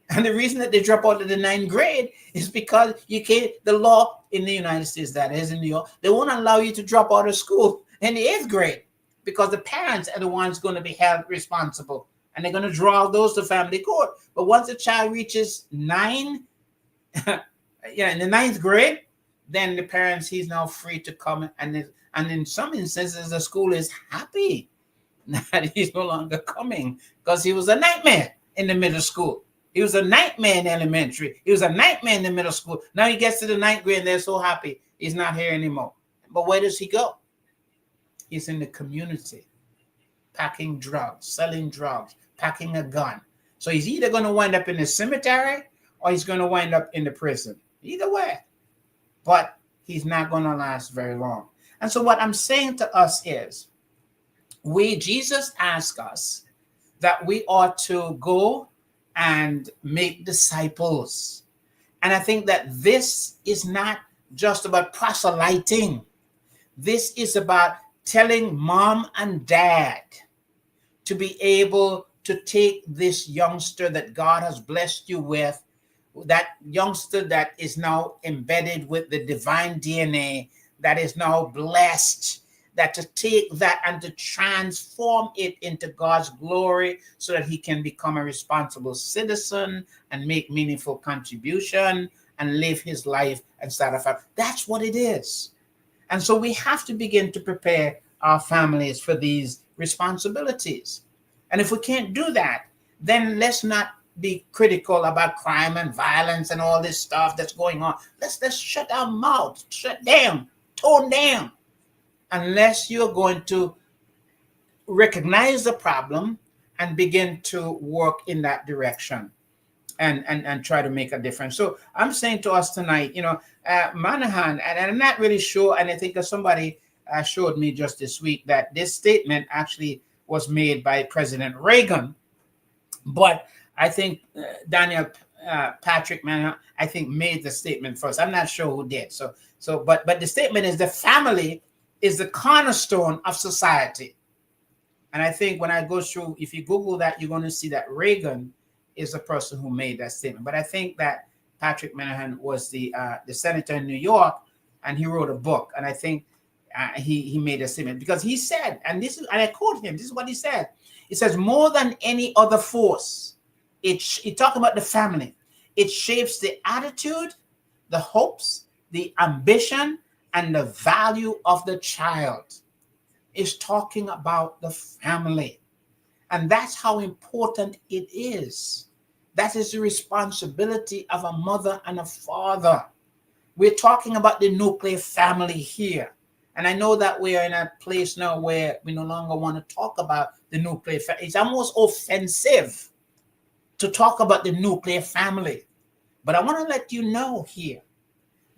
And the reason that they drop out of the 9th grade is because the law in the United States, that is in New York, they won't allow you to drop out of school in the 8th grade because the parents are the ones going to be held responsible. And they're going to draw those to family court. But once the child reaches 9, in the 9th grade, then the parents, he's now free to come. And in some instances, the school is happy that he's no longer coming because he was a nightmare in the middle school. He was a nightmare in elementary. He was a nightmare in the middle school. Now he gets to the 9th grade and they're so happy he's not here anymore. But where does he go? He's in the community, packing drugs, selling drugs, packing a gun. So he's either going to wind up in the cemetery or he's going to wind up in the prison. Either way. But he's not going to last very long. And so what I'm saying to us is, Jesus asked us that we ought to go and make disciples. And I think that this is not just about proselyting. This is about telling mom and dad to be able to take this youngster that God has blessed you with, that youngster that is now embedded with the divine DNA, that is now blessed, that to take that and to transform it into God's glory so that he can become a responsible citizen and make meaningful contribution and live his life and start a family. That's what it is. And so we have to begin to prepare our families for these responsibilities. And if we can't do that, then let's not be critical about crime and violence and all this stuff that's going on. Let's shut our mouths, shut down, tone down, unless you're going to recognize the problem and begin to work in that direction and try to make a difference. So I'm saying to us tonight, Moynihan, and I'm not really sure, and I think that somebody showed me just this week that this statement actually was made by President Reagan, but I think Daniel Patrick Moynihan, I think, made the statement first. I'm not sure who did. But the statement is the family is the cornerstone of society. And I think when I go through, if you Google that, you're going to see that Reagan is the person who made that statement. But I think that Patrick Moynihan was the senator in New York, and he wrote a book. And I think he made a statement because he said, and I quote him, this is what he said. He says, more than any other force, he talked about the family. It shapes the attitude, the hopes, the ambition, and the value of the child. Is talking about the family. And that's how important it is. That is the responsibility of a mother and a father. We're talking about the nuclear family here. And I know that we are in a place now where we no longer want to talk about the nuclear family. It's almost offensive to talk about the nuclear family. But I want to let you know here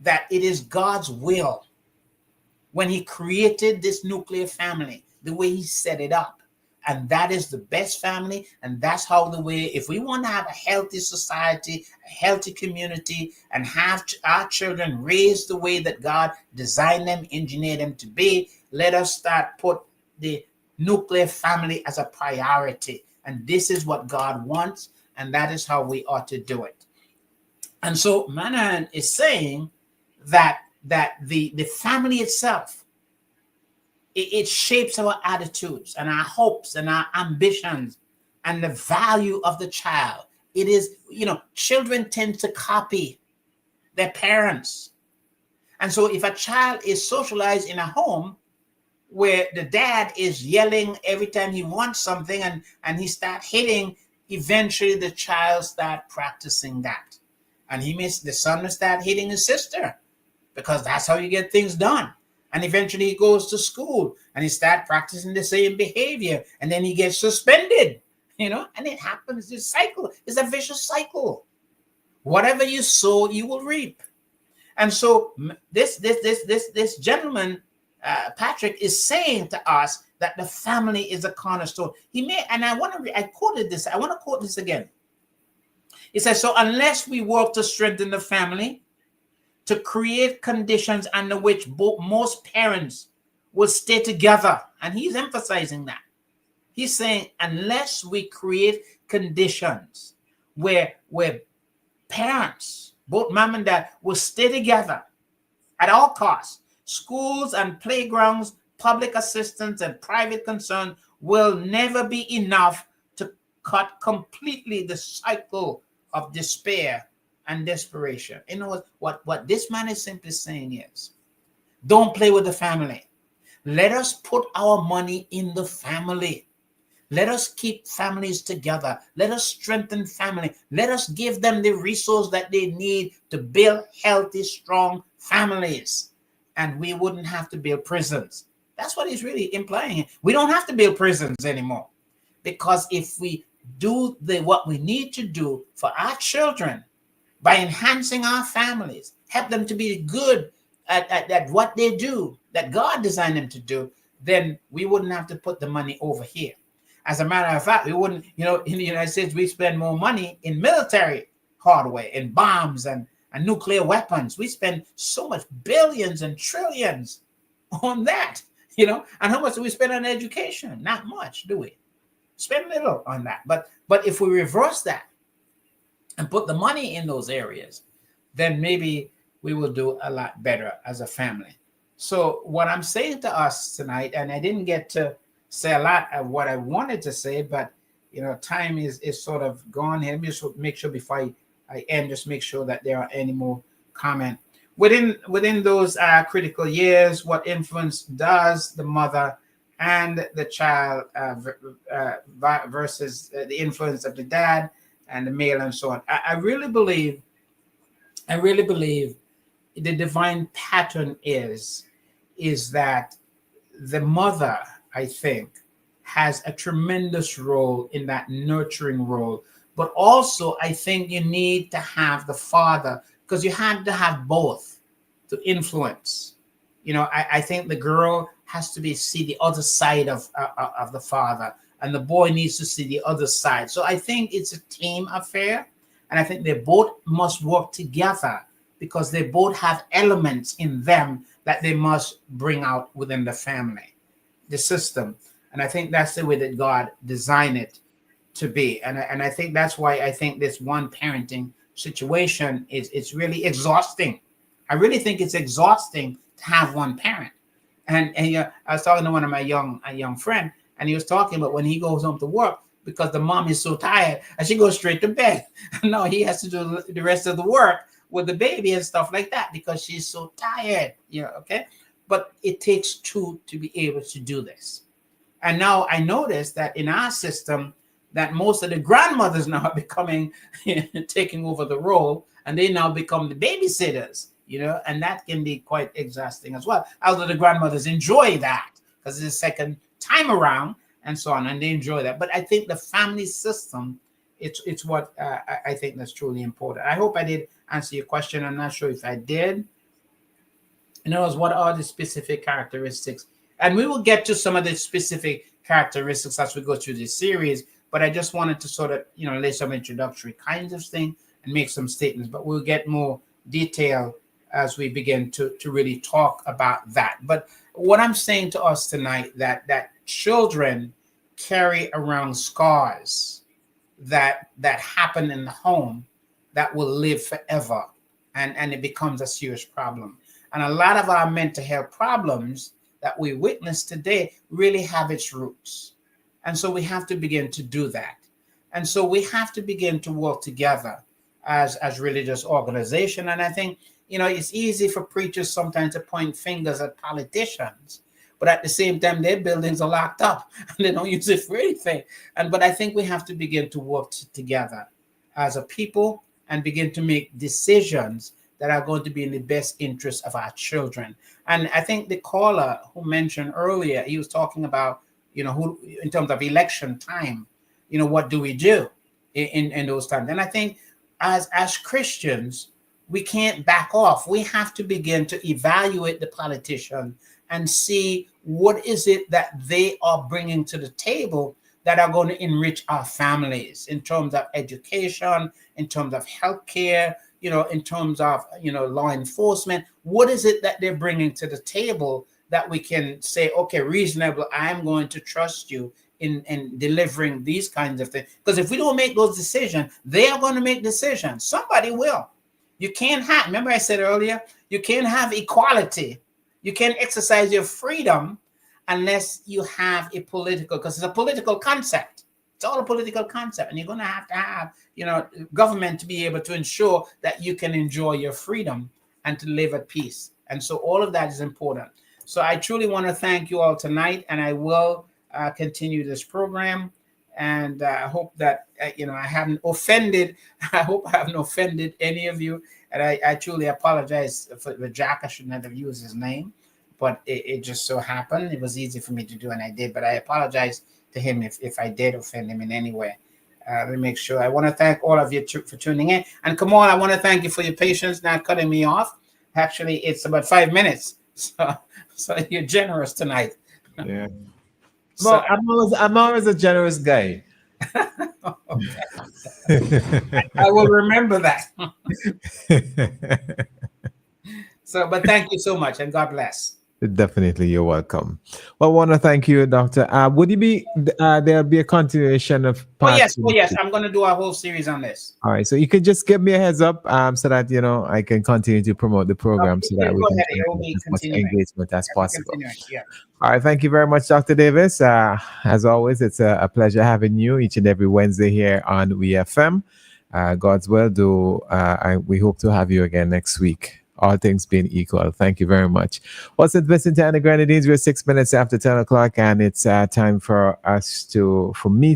that it is God's will when he created this nuclear family, the way he set it up. And that is the best family. And that's how if we want to have a healthy society, a healthy community, and have our children raised the way that God designed them, engineered them to be, let us put the nuclear family as a priority. And this is what God wants. And that is how we ought to do it. And so Moynihan is saying that the family itself it shapes our attitudes and our hopes and our ambitions and the value of the child. It is, children tend to copy their parents. And so if a child is socialized in a home where the dad is yelling every time he wants something and he start hitting, eventually the child start practicing that. And the son will start hitting his sister because that's how you get things done. And eventually he goes to school and he start practicing the same behavior, and then he gets suspended, and it happens. This cycle is a vicious cycle. Whatever you sow, you will reap. And so this gentleman, Patrick, is saying to us that the family is a cornerstone. I quoted this. I want to quote this again. He says, so unless we work to strengthen the family, to create conditions under which most parents will stay together. And he's emphasizing that. He's saying, unless we create conditions where parents, both mom and dad, will stay together at all costs, schools and playgrounds, public assistance and private concern will never be enough to cut completely the cycle of despair and desperation. You know what this man is simply saying is, don't play with the family. Let us put our money in the family. Let us keep families together. Let us strengthen family. Let us give them the resource that they need to build healthy, strong families. And we wouldn't have to build prisons. That's what he's really implying. We don't have to build prisons anymore. Because if we do what we need to do for our children, by enhancing our families, help them to be good at what they do, that God designed them to do, then we wouldn't have to put the money over here. As a matter of fact, we wouldn't, in the United States, we spend more money in military hardware, in bombs and nuclear weapons. We spend so much billions and trillions on that, and how much do we spend on education? Not much, do we? Spend little on that. But if we reverse that, and put the money in those areas, then maybe we will do a lot better as a family. So what I'm saying to us tonight, and I didn't get to say a lot of what I wanted to say, but time is sort of gone here. Let me just make sure before I end, just make sure that there are any more comment. Within those critical years, what influence does the mother and the child versus the influence of the dad and the male and so on. I really believe the divine pattern is that the mother, I think, has a tremendous role in that nurturing role. But also, I think you need to have the father, because you have to have both to influence. I think the girl has to see the other side of the father, and the boy needs to see the other side. So I think it's a team affair, and I think they both must work together because they both have elements in them that they must bring out within the family, the system. And I think that's the way that God designed it to be. And I think that's why I think this one parenting situation it's really exhausting. I really think it's exhausting to have one parent. And I was talking to one of my young friend, and he was talking about when he goes home to work, because the mom is so tired and she goes straight to bed. No, he has to do the rest of the work with the baby and stuff like that because she's so tired. Okay. But it takes two to be able to do this. And now I noticed that in our system, that most of the grandmothers now are becoming, taking over the role, and they now become the babysitters, and that can be quite exhausting as well. Although the grandmothers enjoy that because it's the second time around and so on, and they enjoy that. But I think the family system, it's what I think that's truly important. I hope I did answer your question. I'm not sure if I did. What are the specific characteristics? And we will get to some of the specific characteristics as we go through this series. But I just wanted to sort of, lay some introductory kinds of things and make some statements. But we'll get more detail as we begin to really talk about that. But what I'm saying to us tonight, that children carry around scars that happen in the home that will live forever, and it becomes a serious problem. And a lot of our mental health problems that we witness today really have its roots. And so we have to begin to do that. And so we have to begin to work together as religious organization. And I think, it's easy for preachers sometimes to point fingers at politicians, but at the same time, their buildings are locked up and they don't use it for anything. But I think we have to begin to work together as a people and begin to make decisions that are going to be in the best interest of our children. And I think the caller who mentioned earlier, he was talking about, who in terms of election time, what do we do in those times? And I think as Christians, we can't back off. We have to begin to evaluate the politician and see what is it that they are bringing to the table that are going to enrich our families in terms of education, in terms of healthcare, in terms of, law enforcement. What is it that they're bringing to the table that we can say, okay, reasonable, I'm going to trust you in delivering these kinds of things? Because if we don't make those decisions, they are going to make decisions. Somebody will. You can't have, remember I said earlier, you can't have equality. You can't exercise your freedom unless you have a political, because it's a political concept. It's all a political concept. And you're going to have, government to be able to ensure that you can enjoy your freedom and to live at peace. And so all of that is important. So I truly want to thank you all tonight, and I will continue this program. And I hope that, I haven't offended. I hope I haven't offended any of you. And I truly apologize for Jack. I should not have used his name, but it just so happened. It was easy for me to do, and I did. But I apologize to him if I did offend him in any way. Let me make sure. I want to thank all of you for tuning in. And come on, I want to thank you for your patience, not cutting me off. Actually, it's about 5 minutes. So you're generous tonight. Yeah. So, Well, I'm always a generous guy. I will remember that. But thank you so much, and God bless. Definitely, you're welcome. Well, I want to thank you, Doctor. Would you be there'll be a continuation of part Yes. two? Oh, yes. I'm going to do a whole series on this. All right, so you could just give me a heads up, so that I can continue to promote the program, so that we Go can ahead. It will get be as much continuing. engagement as possible. Continuing, yeah. All right, thank you very much, Dr. Davis. As always, it's a pleasure having you each and every Wednesday here on WeFM. God's will, we hope to have you again next week. All things being equal. Thank you very much. Well, St. Vincent and the Grenadines, we're 6 minutes after 10 o'clock, and it's time for me